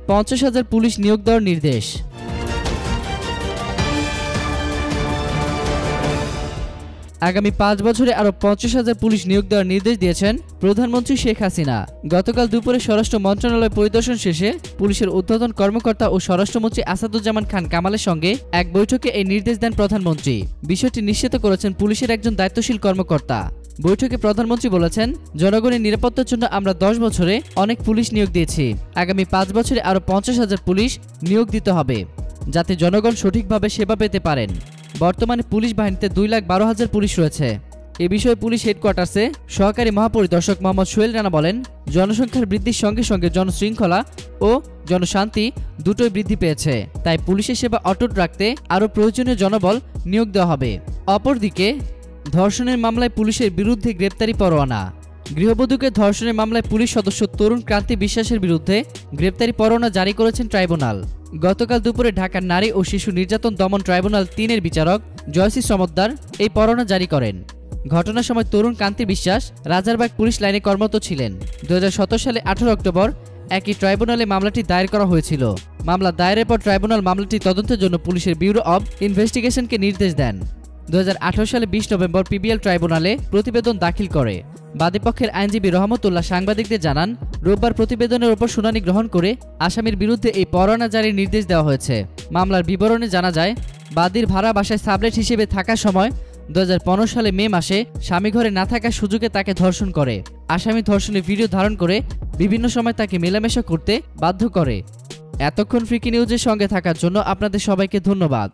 50,000 police নিয়োগ দেওয়ার নির্দেশ। আগামী 5 বছরে আরও 50,000 পুলিশ নিয়োগ দেওয়ার নির্দেশ দিয়েছেন প্রধানমন্ত্রী শেখ হাসিনা। গতকাল দুপুরে স্বরাষ্ট্র মন্ত্রণালয় পরিদর্শন শেষে পুলিশের ঊর্ধ্বতন কর্মকর্তা ও স্বরাষ্ট্রমন্ত্রী আসাদুজ্জামান খান কামালের সঙ্গে এক বৈঠকে এই নির্দেশ দেন প্রধানমন্ত্রী। বিষয়টি নিশ্চিত করেছেন পুলিশের একজন দায়িত্বশীল কর্মকর্তা। বৈঠকে প্রধানমন্ত্রী বলেছেন, জনগণের নিরাপত্তার জন্য আমরা 10 বছরে অনেক পুলিশ নিয়োগ দিয়েছি। আগামী 5 বছরে আরও 50,000 পুলিশ নিয়োগ দিতে হবে, যাতে জনগণ সঠিকভাবে সেবা পেতে পারেন। বর্তমানে পুলিশ বাহিনীতে 2,12,000 পুলিশ রয়েছে। এ বিষয়ে পুলিশ হেডকোয়ার্টার্সে সহকারী মহাপরিদর্শক মোহাম্মদ সোহেল রানা বলেন, জনসংখ্যার বৃদ্ধির সঙ্গে সঙ্গে জনশৃঙ্খলা ও জনশান্তি দুটোই বৃদ্ধি পেয়েছে। তাই পুলিশের সেবা অটুট রাখতে আরও প্রয়োজনীয় জনবল নিয়োগ দেওয়া হবে। অপরদিকে ধর্ষণের মামলায় পুলিশের বিরুদ্ধে গ্রেপ্তারি পরোয়ানা। গৃহবধূকে ধর্ষণের মামলায় পুলিশ সদস্য তরুণ ক্রান্তি বিশ্বাসের বিরুদ্ধে গ্রেপ্তারি পরোয়ানা জারি করেছেন ট্রাইব্যুনাল। গতকাল দুপুরে ঢাকার নারী ও শিশু নির্যাতন দমন ট্রাইব্যুনাল 3-এর বিচারক জয়সী চমৎদার এই পরোয়ানা জারি করেন। ঘটনার সময় তরুণ কান্তি বিশ্বাস রাজারবাগ পুলিশ লাইনে কর্মরত ছিলেন। 2017 সালে 18 অক্টোবর একই ট্রাইব্যুনালে মামলাটি দায়ের করা হয়েছিল। মামলা দায়েরের পর ট্রাইব্যুনাল মামলাটি তদন্তের জন্য পুলিশের ব্যুরো অব ইনভেস্টিগেশনকে নির্দেশ দেন। 2018 সালে 20 নভেম্বর পিবিএল ট্রাইব্যুনালে প্রতিবেদন দাখিল করে। বাদীপক্ষের আইনজীবী রহমতুল্লাহ সাংবাদিকদের জানান, রোববার প্রতিবেদনের উপর শুনানি গ্রহণ করে আসামির বিরুদ্ধে এই পরোয়ানা জারির নির্দেশ দেওয়া হয়েছে। মামলার বিবরণে জানা যায়, বাদীর ভাড়া বাসায় সাবলেট হিসেবে থাকার সময় 2015 সালে মে মাসে স্বামী ঘরে না থাকার সুযোগে তাকে ধর্ষণ করে। আসামি ধর্ষণের ভিডিও ধারণ করে বিভিন্ন সময় তাকে মেলামেশা করতে বাধ্য করে। এতক্ষণ ফ্রিকি নিউজের সঙ্গে থাকার জন্য আপনাদের সবাইকে ধন্যবাদ।